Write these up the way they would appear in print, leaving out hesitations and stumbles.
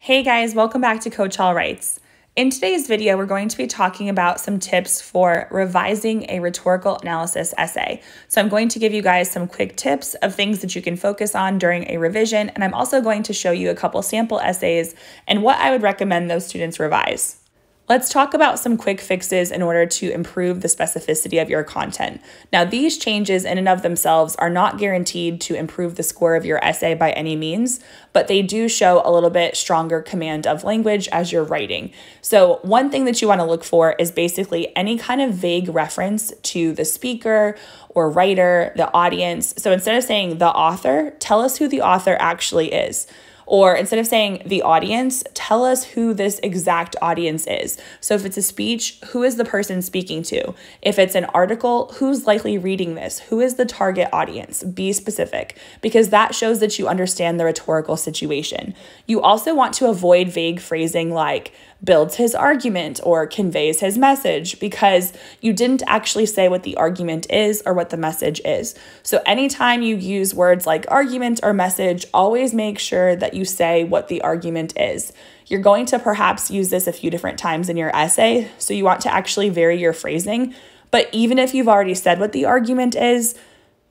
Hey guys, welcome back to Coach Hall Writes. In today's video, we're going to be talking about some tips for revising a rhetorical analysis essay. So I'm going to give you guys some quick tips of things that you can focus on during a revision, and I'm also going to show you a couple sample essays and what I would recommend those students revise. Let's talk about some quick fixes in order to improve the specificity of your content. Now, these changes in and of themselves are not guaranteed to improve the score of your essay by any means, but they do show a little bit stronger command of language as you're writing. So one thing that you want to look for is basically any kind of vague reference to the speaker or writer, the audience. So instead of saying the author, tell us who the author actually is. Or instead of saying the audience, tell us who this exact audience is. So if it's a speech, who is the person speaking to? If it's an article, who's likely reading this? Who is the target audience? Be specific, because that shows that you understand the rhetorical situation. You also want to avoid vague phrasing like builds his argument or conveys his message, because you didn't actually say what the argument is or what the message is. So anytime you use words like argument or message, always make sure that you say what the argument is. You're going to perhaps use this a few different times in your essay, so you want to actually vary your phrasing. But even if you've already said what the argument is,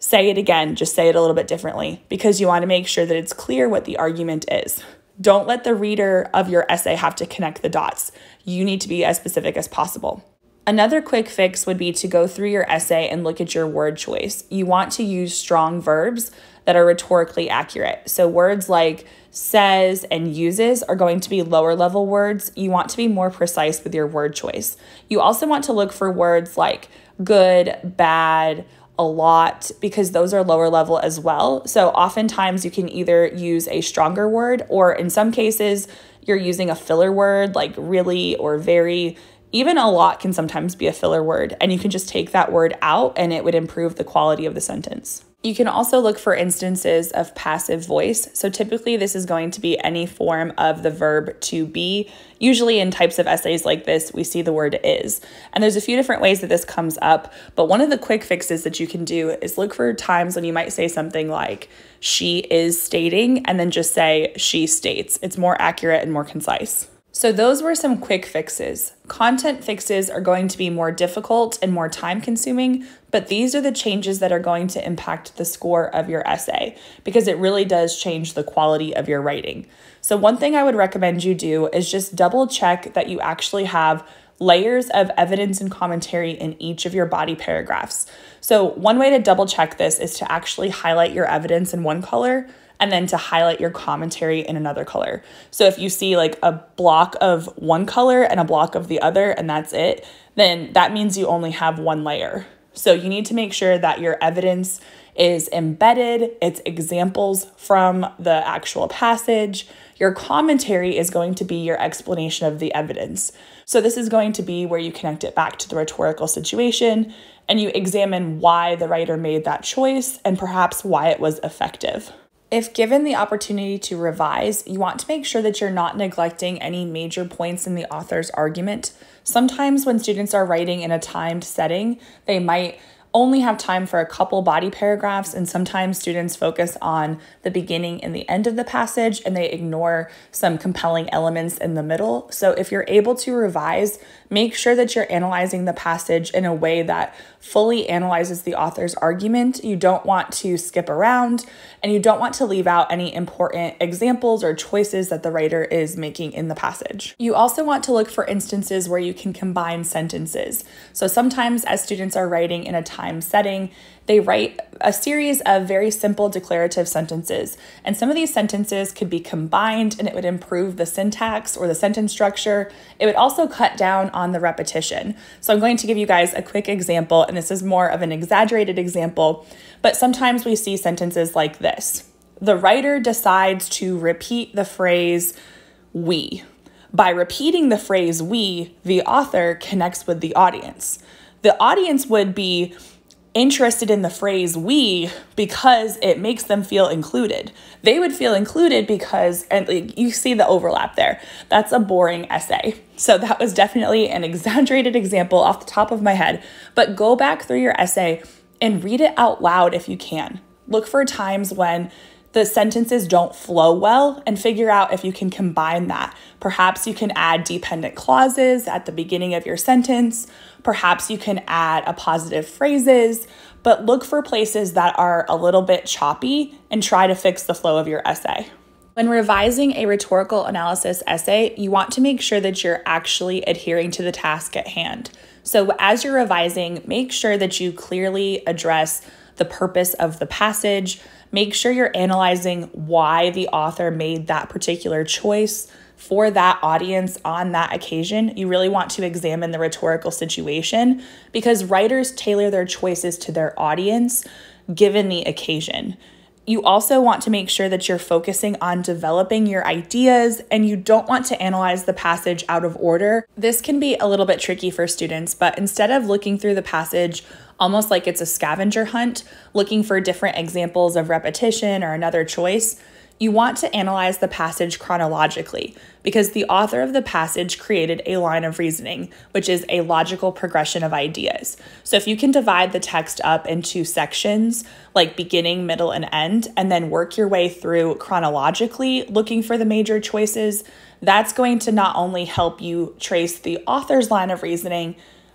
say it again, just say it a little bit differently, because you want to make sure that it's clear what the argument is. Don't let the reader of your essay have to connect the dots. You need to be as specific as possible. Another quick fix would be to go through your essay and look at your word choice. You want to use strong verbs that are rhetorically accurate. So words like says and uses are going to be lower level words. You want to be more precise with your word choice. You also want to look for words like good, bad, a lot, because those are lower level as well. So oftentimes you can either use a stronger word, or in some cases you're using a filler word like really or very. Even a lot can sometimes be a filler word, and you can just take that word out and it would improve the quality of the sentence. You can also look for instances of passive voice. So typically this is going to be any form of the verb to be. Usually in types of essays like this, we see the word is. And there's a few different ways that this comes up, but one of the quick fixes that you can do is look for times when you might say something like she is stating, and then just say she states. It's more accurate and more concise. So those were some quick fixes. Content fixes are going to be more difficult and more time consuming, but these are the changes that are going to impact the score of your essay, because it really does change the quality of your writing. So one thing I would recommend you do is just double check that you actually have layers of evidence and commentary in each of your body paragraphs. So one way to double check this is to actually highlight your evidence in one color and then to highlight your commentary in another color. So if you see like a block of one color and a block of the other, and that's it, then that means you only have one layer. So you need to make sure that your evidence is embedded, it's examples from the actual passage. Your commentary is going to be your explanation of the evidence. So this is going to be where you connect it back to the rhetorical situation and you examine why the writer made that choice and perhaps why it was effective. If given the opportunity to revise, you want to make sure that you're not neglecting any major points in the author's argument. Sometimes when students are writing in a timed setting, they might only have time for a couple body paragraphs, and sometimes students focus on the beginning and the end of the passage and they ignore some compelling elements in the middle. So if you're able to revise, make sure that you're analyzing the passage in a way that fully analyzes the author's argument. You don't want to skip around, and you don't want to leave out any important examples or choices that the writer is making in the passage. You also want to look for instances where you can combine sentences. So sometimes as students are writing in a time setting, they write a series of very simple declarative sentences. And some of these sentences could be combined and it would improve the syntax or the sentence structure. It would also cut down on the repetition. So I'm going to give you guys a quick example, and this is more of an exaggerated example, but sometimes we see sentences like this. The writer decides to repeat the phrase we. By repeating the phrase we, the author connects with the audience. The audience would be interested in the phrase we because it makes them feel included. They would feel included because, and you see the overlap there. That's a boring essay. So that was definitely an exaggerated example off the top of my head, but go back through your essay and read it out loud if you can. Look for times when the sentences don't flow well, and figure out if you can combine that. Perhaps you can add dependent clauses at the beginning of your sentence. Perhaps you can add appositive phrases, but look for places that are a little bit choppy and try to fix the flow of your essay. When revising a rhetorical analysis essay, you want to make sure that you're actually adhering to the task at hand. So as you're revising, make sure that you clearly address the purpose of the passage. Make sure you're analyzing why the author made that particular choice for that audience on that occasion. You really want to examine the rhetorical situation because writers tailor their choices to their audience given the occasion. You also want to make sure that you're focusing on developing your ideas and you don't want to analyze the passage out of order. This can be a little bit tricky for students, but instead of looking through the passage almost like it's a scavenger hunt, looking for different examples of repetition or another choice, you want to analyze the passage chronologically because the author of the passage created a line of reasoning, which is a logical progression of ideas. So if you can divide the text up into sections, like beginning, middle, and end, and then work your way through chronologically, looking for the major choices, that's going to not only help you trace the author's line of reasoning,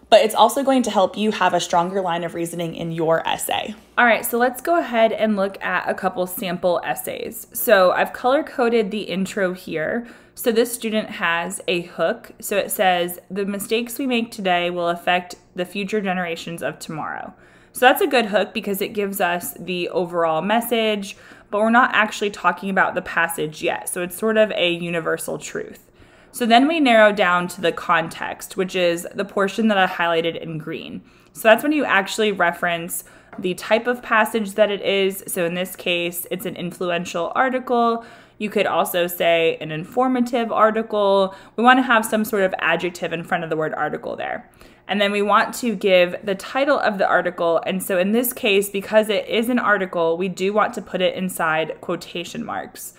but it's also going to help you have a stronger line of reasoning in your essay. All right, so let's go ahead and look at a couple sample essays. So I've color-coded the intro here. So this student has a hook. So it says, the mistakes we make today will affect the future generations of tomorrow. So that's a good hook because it gives us the overall message, but we're not actually talking about the passage yet. So it's sort of a universal truth. So then we narrow down to the context, which is the portion that I highlighted in green. So that's when you actually reference the type of passage that it is. So in this case, it's an influential article. You could also say an informative article. We want to have some sort of adjective in front of the word article there. And then we want to give the title of the article. And so in this case, because it is an article, we do want to put it inside quotation marks.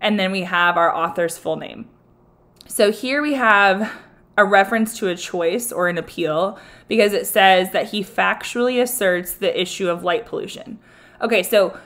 And then we have our author's full name. So here we have a reference to a choice or an appeal because it says that he factually asserts the issue of light pollution. Okay, so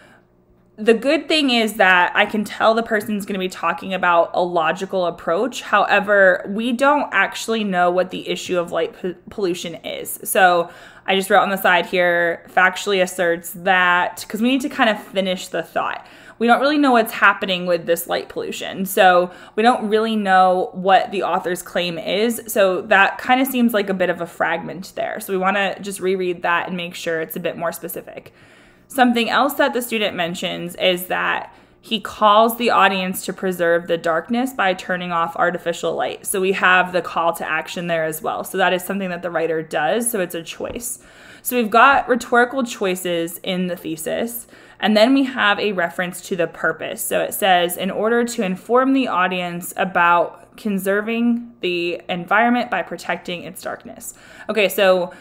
the good thing is that I can tell the person's going to be talking about a logical approach. However, we don't actually know what the issue of light pollution is. So I just wrote on the side here, factually asserts that, because we need to kind of finish the thought. We don't really know what's happening with this light pollution. So we don't really know what the author's claim is. So that kind of seems like a bit of a fragment there. So we want to just reread that and make sure it's a bit more specific. Something else that the student mentions is that he calls the audience to preserve the darkness by turning off artificial light. So we have the call to action there as well. So that is something that the writer does. So it's a choice. So we've got rhetorical choices in the thesis. And then we have a reference to the purpose. So it says, in order to inform the audience about conserving the environment by protecting its darkness. Okay, so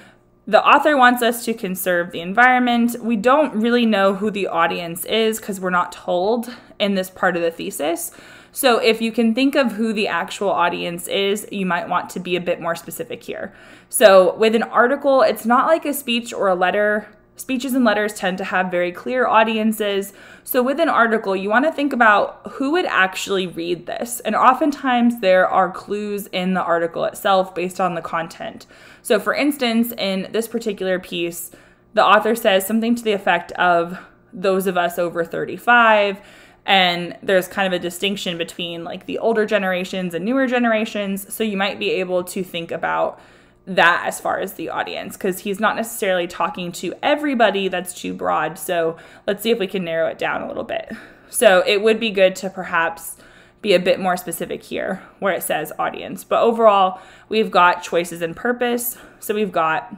the author wants us to conserve the environment. We don't really know who the audience is because we're not told in this part of the thesis. So if you can think of who the actual audience is, you might want to be a bit more specific here. So with an article, it's not like a speech or a letter. Speeches and letters tend to have very clear audiences. So with an article, you want to think about who would actually read this. And oftentimes there are clues in the article itself based on the content. So for instance, in this particular piece, the author says something to the effect of those of us over 35. And there's kind of a distinction between like the older generations and newer generations. So you might be able to think about that as far as the audience, because he's not necessarily talking to everybody. That's too broad. So let's see if we can narrow it down a little bit. So it would be good to perhaps be a bit more specific here where it says audience. But overall, we've got choices and purpose. So we've got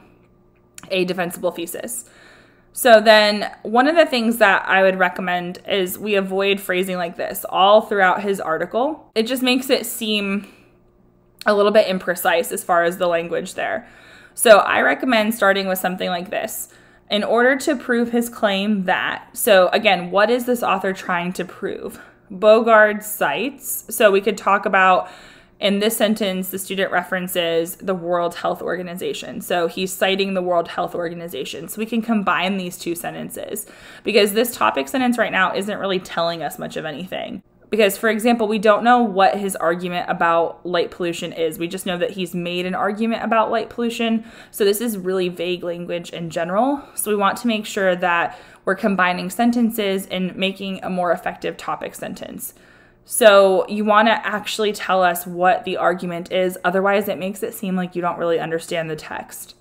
a defensible thesis. So then one of the things that I would recommend is we avoid phrasing like this all throughout his article. It just makes it seem a little bit imprecise as far as the language there. So I recommend starting with something like this. In order to prove his claim that, so again, what is this author trying to prove? Bogard cites, so we could talk about In this sentence, the student references the World Health Organization. So he's citing the World Health Organization. So we can combine these two sentences because this topic sentence right now isn't really telling us much of anything. Because, for example, we don't know what his argument about light pollution is. We just know that he's made an argument about light pollution. So this is really vague language in general. So we want to make sure that we're combining sentences and making a more effective topic sentence. So you want to actually tell us what the argument is. Otherwise, it makes it seem like you don't really understand the text.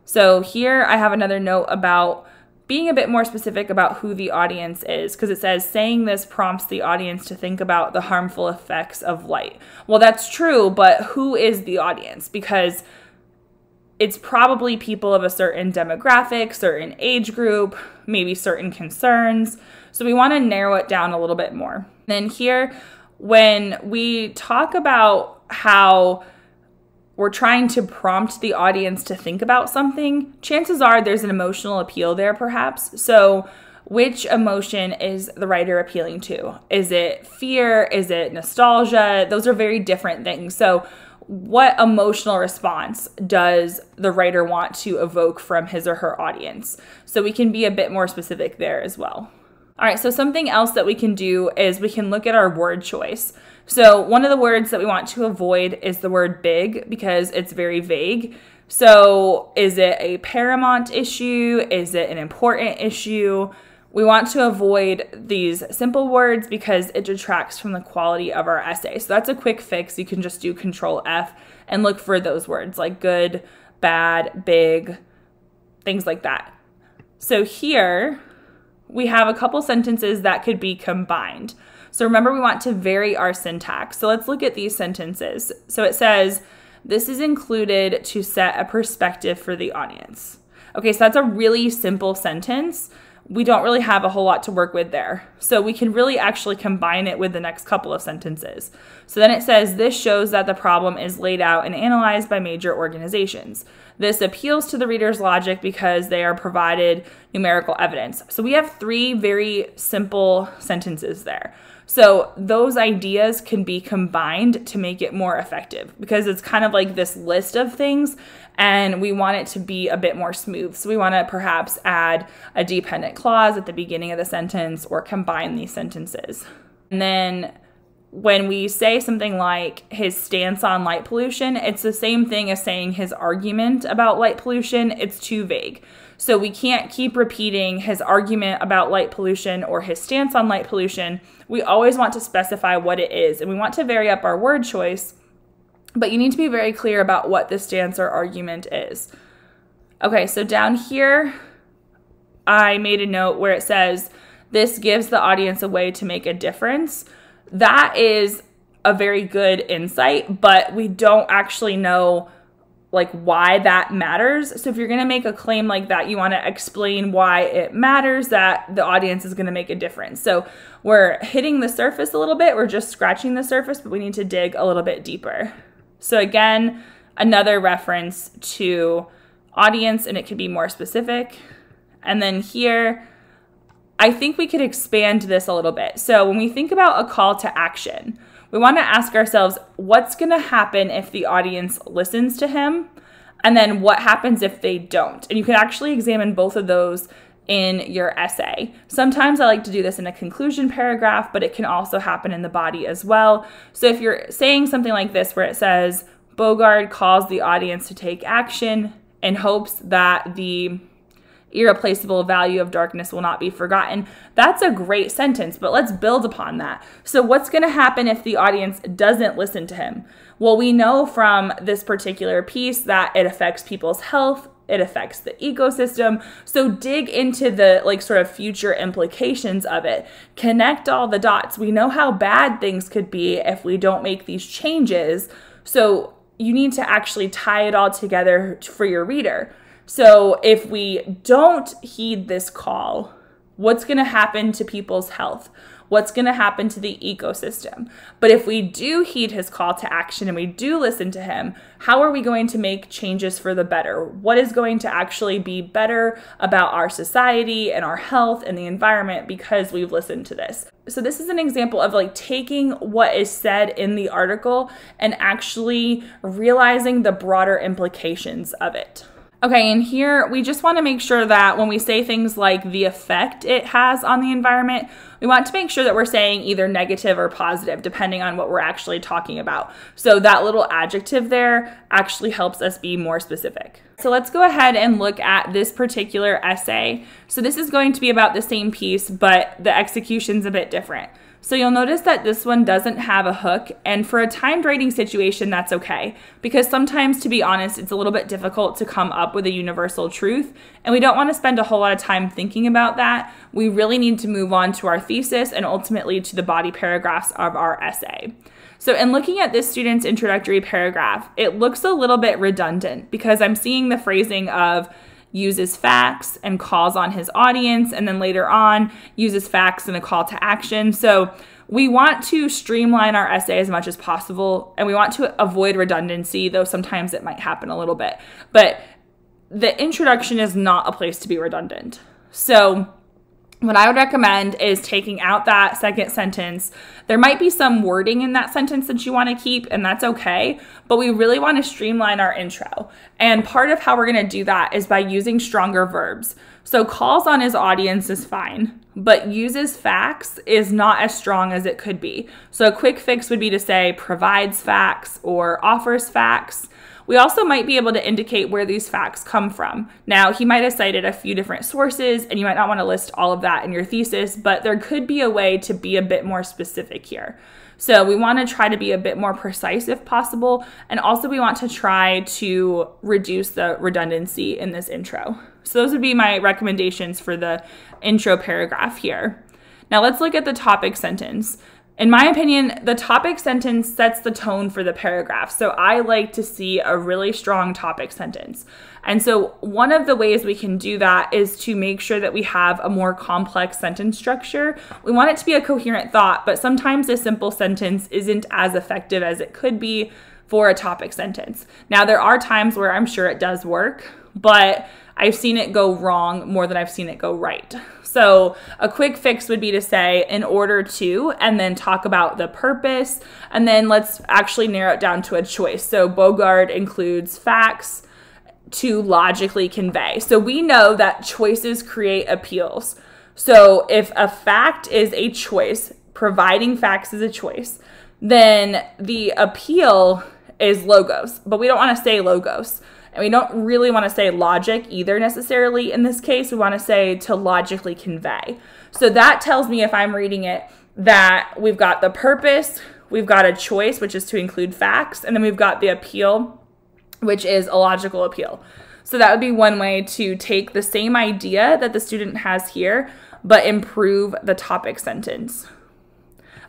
So here I have another note about being a bit more specific about who the audience is, because it says saying this prompts the audience to think about the harmful effects of light. Well, that's true, but who is the audience? Because it's probably people of a certain demographic, certain age group, maybe certain concerns. So we want to narrow it down a little bit more. Then here, when we talk about how we're trying to prompt the audience to think about something, chances are there's an emotional appeal there perhaps. So which emotion is the writer appealing to? Is it fear? Is it nostalgia? Those are very different things. So what emotional response does the writer want to evoke from his or her audience? So we can be a bit more specific there as well. All right, so something else that we can do is we can look at our word choice. So one of the words that we want to avoid is the word big because it's very vague. So is it a paramount issue? Is it an important issue? We want to avoid these simple words because it detracts from the quality of our essay. So that's a quick fix. You can just do Control F and look for those words like good, bad, big, things like that. So here we have a couple sentences that could be combined. So remember, we want to vary our syntax. So let's look at these sentences. So it says, this is included to set a perspective for the audience. Okay, so that's a really simple sentence. We don't really have a whole lot to work with there. So we can really actually combine it with the next couple of sentences. So then it says, this shows that the problem is laid out and analyzed by major organizations. This appeals to the reader's logic because they are provided numerical evidence. So we have three very simple sentences there. So those ideas can be combined to make it more effective because it's kind of like this list of things and we want it to be a bit more smooth. So we want to perhaps add a dependent clause at the beginning of the sentence or combine these sentences. And then when we say something like his stance on light pollution, it's the same thing as saying his argument about light pollution. It's too vague. So we can't keep repeating his argument about light pollution or his stance on light pollution. We always want to specify what it is, and we want to vary up our word choice, but you need to be very clear about what the stance or argument is. Okay, so down here, I made a note where it says, this gives the audience a way to make a difference. That is a very good insight, but we don't actually know like why that matters. So if you're going to make a claim like that, you want to explain why it matters that the audience is going to make a difference. So we're hitting the surface a little bit. We're just scratching the surface, but we need to dig a little bit deeper. So again, another reference to audience, and it could be more specific. And then here, I think we could expand this a little bit. So when we think about a call to action, we want to ask ourselves, what's going to happen if the audience listens to him? And then what happens if they don't? And you can actually examine both of those in your essay. Sometimes I like to do this in a conclusion paragraph, but it can also happen in the body as well. So if you're saying something like this where it says, Bogard calls the audience to take action in hopes that the irreplaceable value of darkness will not be forgotten. That's a great sentence, but let's build upon that. So what's going to happen if the audience doesn't listen to him? Well, we know from this particular piece that it affects people's health, it affects the ecosystem. So dig into the sort of future implications of it. Connect all the dots. We know how bad things could be if we don't make these changes. So you need to actually tie it all together for your reader. So if we don't heed this call, what's going to happen to people's health? what's going to happen to the ecosystem. But if we do heed his call to action and we do listen to him, how are we going to make changes for the better? What is going to actually be better about our society and our health and the environment because we've listened to this? So this is an example of like taking what is said in the article and actually realizing the broader implications of it. Okay, and here we just want to make sure that when we say things like the effect it has on the environment, we want to make sure that we're saying either negative or positive, depending on what we're actually talking about. So that little adjective there actually helps us be more specific. So let's go ahead and look at this particular essay. So this is going to be about the same piece, but the execution's a bit different. So you'll notice that this one doesn't have a hook, and for a timed writing situation, that's okay, because sometimes, to be honest, it's a little bit difficult to come up with a universal truth, and we don't want to spend a whole lot of time thinking about that. We really need to move on to our thesis and ultimately to the body paragraphs of our essay. So in looking at this student's introductory paragraph, it looks a little bit redundant because I'm seeing the phrasing of uses facts and calls on his audience, and then later on uses facts and a call to action. So we want to streamline our essay as much as possible, and we want to avoid redundancy, though sometimes it might happen a little bit. But the introduction is not a place to be redundant. So what I would recommend is taking out that second sentence. There might be some wording in that sentence that you want to keep, and that's okay, but we really want to streamline our intro. And part of how we're going to do that is by using stronger verbs. So calls on his audience is fine, but uses facts is not as strong as it could be. So a quick fix would be to say provides facts or offers facts. We also might be able to indicate where these facts come from. Now, he might have cited a few different sources, and you might not want to list all of that in your thesis, but there could be a way to be a bit more specific here. So we want to try to be a bit more precise if possible, and also we want to try to reduce the redundancy in this intro. So those would be my recommendations for the intro paragraph here. Now let's look at the topic sentence. In my opinion, the topic sentence sets the tone for the paragraph. So I like to see a really strong topic sentence. And so one of the ways we can do that is to make sure that we have a more complex sentence structure. We want it to be a coherent thought, but sometimes a simple sentence isn't as effective as it could be for a topic sentence. Now, there are times where I'm sure it does work, but I've seen it go wrong more than I've seen it go right. So a quick fix would be to say in order to, and then talk about the purpose, and then let's actually narrow it down to a choice. So Bogard includes facts to logically convey. So we know that choices create appeals. So if a fact is a choice, providing facts is a choice, then the appeal is logos, but we don't want to say logos. And we don't really want to say logic either necessarily in this case. We want to say to logically convey. So that tells me, if I'm reading it, that we've got the purpose, we've got a choice, which is to include facts, and then we've got the appeal, which is a logical appeal. So that would be one way to take the same idea that the student has here, but improve the topic sentence.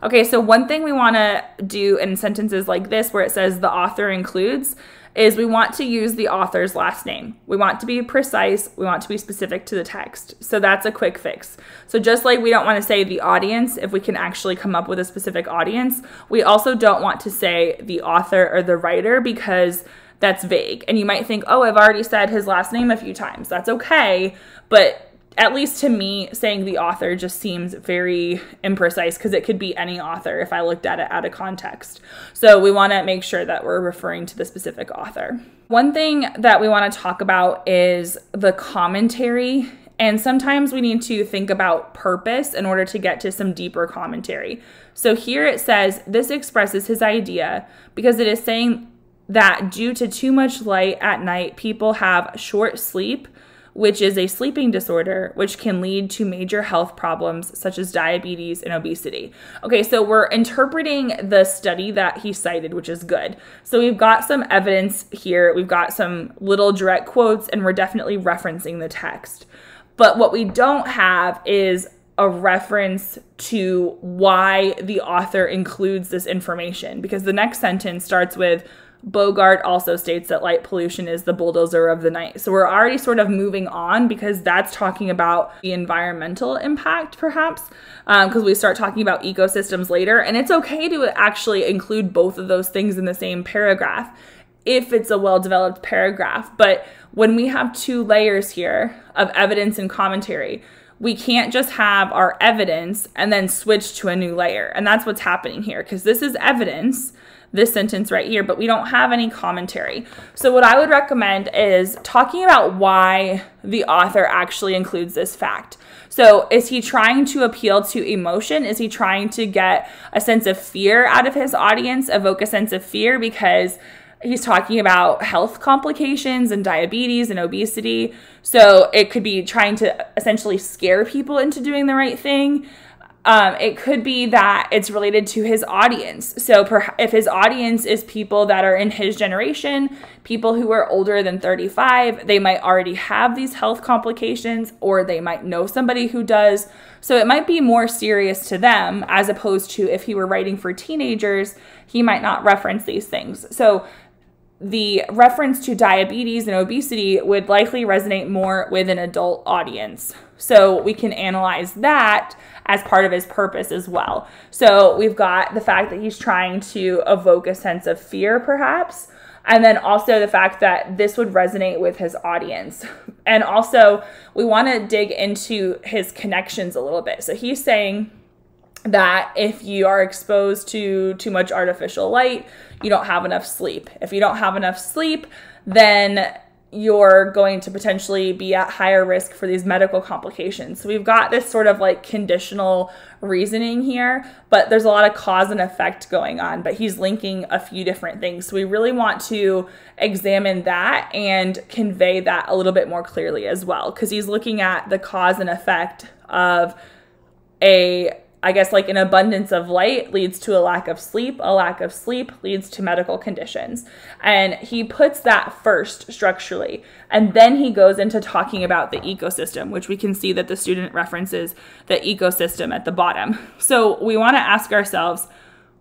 Okay, so one thing we want to do in sentences like this where it says the author includes is we want to use the author's last name. We want to be precise. We want to be specific to the text. So that's a quick fix. So just like we don't want to say the audience if we can actually come up with a specific audience, we also don't want to say the author or the writer because that's vague. And you might think, oh, I've already said his last name a few times. That's okay. But at least to me, saying the author just seems very imprecise because it could be any author if I looked at it out of context. So we want to make sure that we're referring to the specific author. One thing that we want to talk about is the commentary. And sometimes we need to think about purpose in order to get to some deeper commentary. So here it says, this expresses his idea because it is saying that due to too much light at night, people have short sleep, which is a sleeping disorder, which can lead to major health problems such as diabetes and obesity. Okay, so we're interpreting the study that he cited, which is good. So we've got some evidence here. We've got some little direct quotes, and we're definitely referencing the text. But what we don't have is a reference to why the author includes this information, because the next sentence starts with Bogart also states that light pollution is the bulldozer of the night. So we're already sort of moving on because that's talking about the environmental impact, perhaps, because we start talking about ecosystems later. And it's okay to actually include both of those things in the same paragraph if it's a well-developed paragraph. But when we have two layers here of evidence and commentary, we can't just have our evidence and then switch to a new layer. And that's what's happening here, because this is evidence, this sentence right here, but we don't have any commentary. So what I would recommend is talking about why the author actually includes this fact. So is he trying to appeal to emotion? Is he trying to get a sense of fear out of his audience, evoke a sense of fear because he's talking about health complications and diabetes and obesity? So it could be trying to essentially scare people into doing the right thing. It could be that it's related to his audience. So if his audience is people that are in his generation, people who are older than 35, they might already have these health complications, or they might know somebody who does. So it might be more serious to them, as opposed to if he were writing for teenagers, he might not reference these things. So the reference to diabetes and obesity would likely resonate more with an adult audience. So we can analyze that as part of his purpose as well. So we've got the fact that he's trying to evoke a sense of fear, perhaps, and then also the fact that this would resonate with his audience. And also we want to dig into his connections a little bit. So he's saying that if you are exposed to too much artificial light, you don't have enough sleep. If you don't have enough sleep, then you're going to potentially be at higher risk for these medical complications. So we've got this sort of like conditional reasoning here, but there's a lot of cause and effect going on, but he's linking a few different things. So we really want to examine that and convey that a little bit more clearly as well, because he's looking at the cause and effect of like an abundance of light leads to a lack of sleep leads to medical conditions. And he puts that first structurally. And then he goes into talking about the ecosystem, which we can see that the student references the ecosystem at the bottom. So we want to ask ourselves,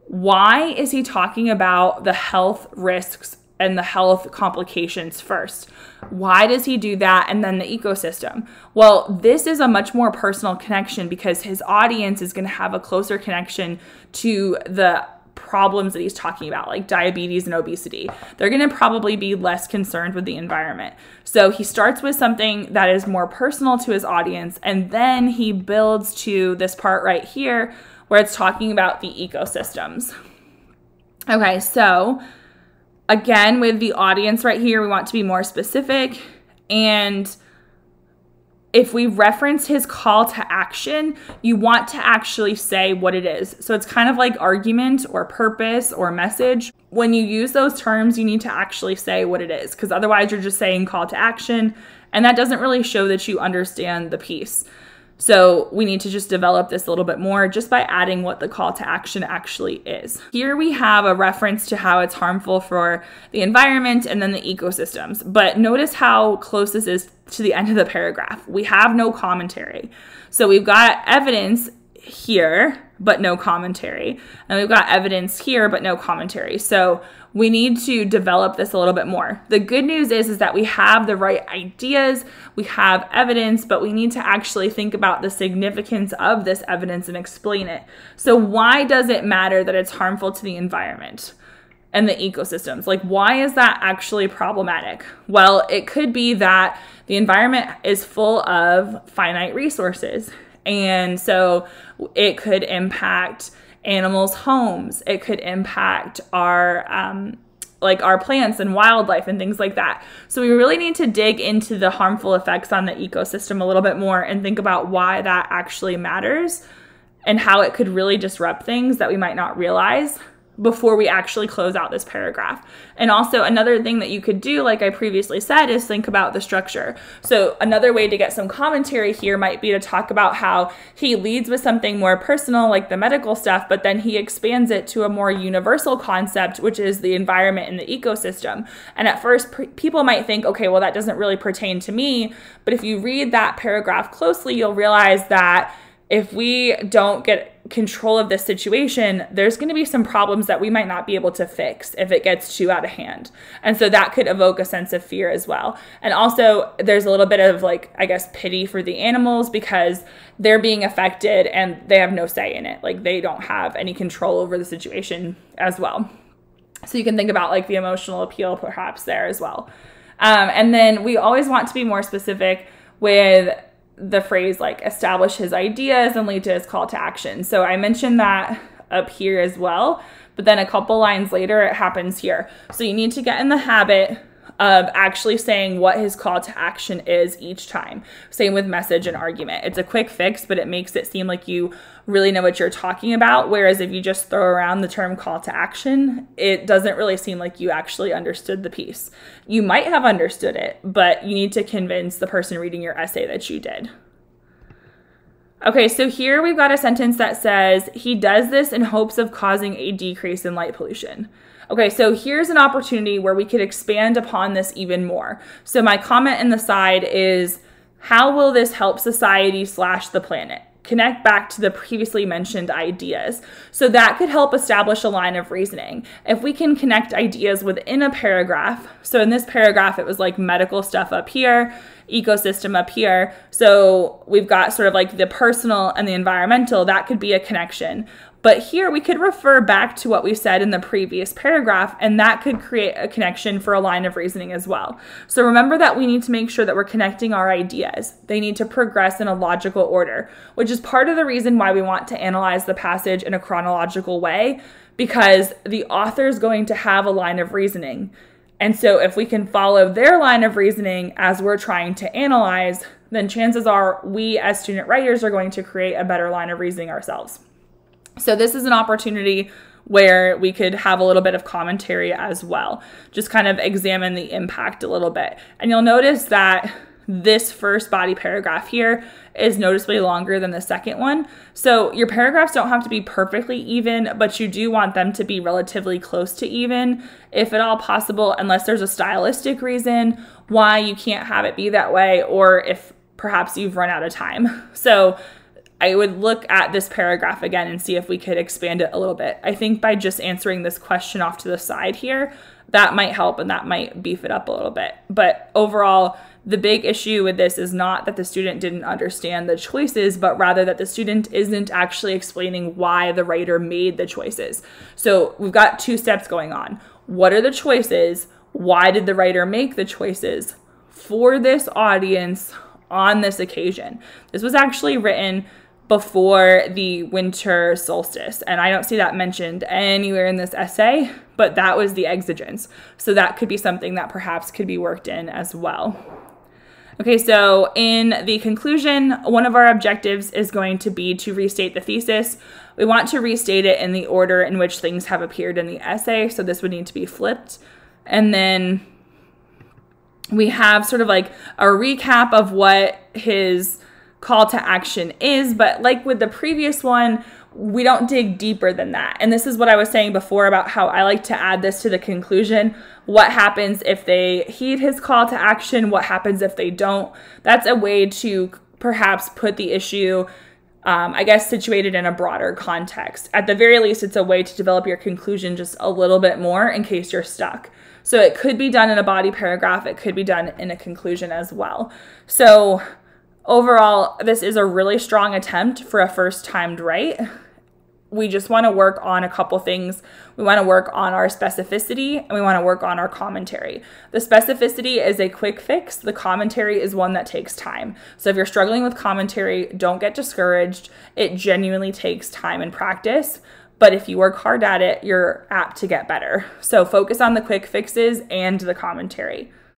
why is he talking about the health risks and the health complications first? Why does he do that? And then the ecosystem. Well, this is a much more personal connection because his audience is going to have a closer connection to the problems that he's talking about, like diabetes and obesity. They're going to probably be less concerned with the environment. So he starts with something that is more personal to his audience, and then he builds to this part right here where it's talking about the ecosystems. Okay, so again, with the audience right here, we want to be more specific. And if we reference his call to action, you want to actually say what it is. So it's kind of like argument or purpose or message. When you use those terms, you need to actually say what it is, because otherwise you're just saying call to action, and that doesn't really show that you understand the piece. So we need to just develop this a little bit more just by adding what the call to action actually is. Here we have a reference to how it's harmful for the environment and then the ecosystems. But notice how close this is to the end of the paragraph. We have no commentary. So we've got evidence here, but no commentary. And we've got evidence here, but no commentary. So we need to develop this a little bit more. The good news is that we have the right ideas, we have evidence, but we need to actually think about the significance of this evidence and explain it. So why does it matter that it's harmful to the environment and the ecosystems? Like, why is that actually problematic? Well, it could be that the environment is full of finite resources. And so it could impact animals' homes. It could impact our plants and wildlife and things like that. So we really need to dig into the harmful effects on the ecosystem a little bit more and think about why that actually matters and how it could really disrupt things that we might not realize before we actually close out this paragraph. And also another thing that you could do, like I previously said, is think about the structure. So another way to get some commentary here might be to talk about how he leads with something more personal, like the medical stuff, but then he expands it to a more universal concept, which is the environment and the ecosystem. And at first, people might think, okay, well, that doesn't really pertain to me. But if you read that paragraph closely, you'll realize that if we don't get control of this situation, there's going to be some problems that we might not be able to fix if it gets too out of hand. And so that could evoke a sense of fear as well. And also there's a little bit of like, I guess, pity for the animals because they're being affected and they have no say in it. Like they don't have any control over the situation as well. So you can think about like the emotional appeal perhaps there as well. And then we always want to be more specific with the phrase like establish his ideas and lead to his call to action. So I mentioned that up here as well, but then a couple lines later it happens here. So you need to get in the habit of actually saying what his call to action is each time. Same with message and argument. It's a quick fix, but it makes it seem like you really know what you're talking about. Whereas if you just throw around the term call to action, it doesn't really seem like you actually understood the piece. You might have understood it, but you need to convince the person reading your essay that you did. Okay, so here we've got a sentence that says, he does this in hopes of causing a decrease in light pollution. Okay, so here's an opportunity where we could expand upon this even more. So my comment in the side is, how will this help society / the planet? Connect back to the previously mentioned ideas. So that could help establish a line of reasoning. If we can connect ideas within a paragraph, so in this paragraph, it was like medical stuff up here, ecosystem up here. So we've got sort of like the personal and the environmental, that could be a connection. But here we could refer back to what we said in the previous paragraph, and that could create a connection for a line of reasoning as well. So remember that we need to make sure that we're connecting our ideas. They need to progress in a logical order, which is part of the reason why we want to analyze the passage in a chronological way, because the author is going to have a line of reasoning. And so if we can follow their line of reasoning as we're trying to analyze, then chances are we as student writers are going to create a better line of reasoning ourselves. So this is an opportunity where we could have a little bit of commentary as well. Just kind of examine the impact a little bit. And you'll notice that this first body paragraph here is noticeably longer than the second one. So your paragraphs don't have to be perfectly even, but you do want them to be relatively close to even, if at all possible, unless there's a stylistic reason why you can't have it be that way, or if perhaps you've run out of time. So I would look at this paragraph again and see if we could expand it a little bit. I think by just answering this question off to the side here, that might help and that might beef it up a little bit. But overall, the big issue with this is not that the student didn't understand the choices, but rather that the student isn't actually explaining why the writer made the choices. So we've got two steps going on. What are the choices? Why did the writer make the choices for this audience on this occasion? This was actually written before the winter solstice, and I don't see that mentioned anywhere in this essay, but that was the exigence. So that could be something that perhaps could be worked in as well. Okay, so in the conclusion, one of our objectives is going to be to restate the thesis. We want to restate it in the order in which things have appeared in the essay, so this would need to be flipped. And then we have sort of like a recap of what his call to action is, but like with the previous one, we don't dig deeper than that. And this is what I was saying before about how I like to add this to the conclusion. What happens if they heed his call to action? What happens if they don't? That's a way to perhaps put the issue, I guess, situated in a broader context. At the very least, it's a way to develop your conclusion just a little bit more in case you're stuck. So it could be done in a body paragraph. It could be done in a conclusion as well. So overall, this is a really strong attempt for a first-timed write. We just want to work on a couple things. We want to work on our specificity and we want to work on our commentary. The specificity is a quick fix. The commentary is one that takes time. So if you're struggling with commentary, don't get discouraged. It genuinely takes time and practice. But if you work hard at it, you're apt to get better. So focus on the quick fixes and the commentary.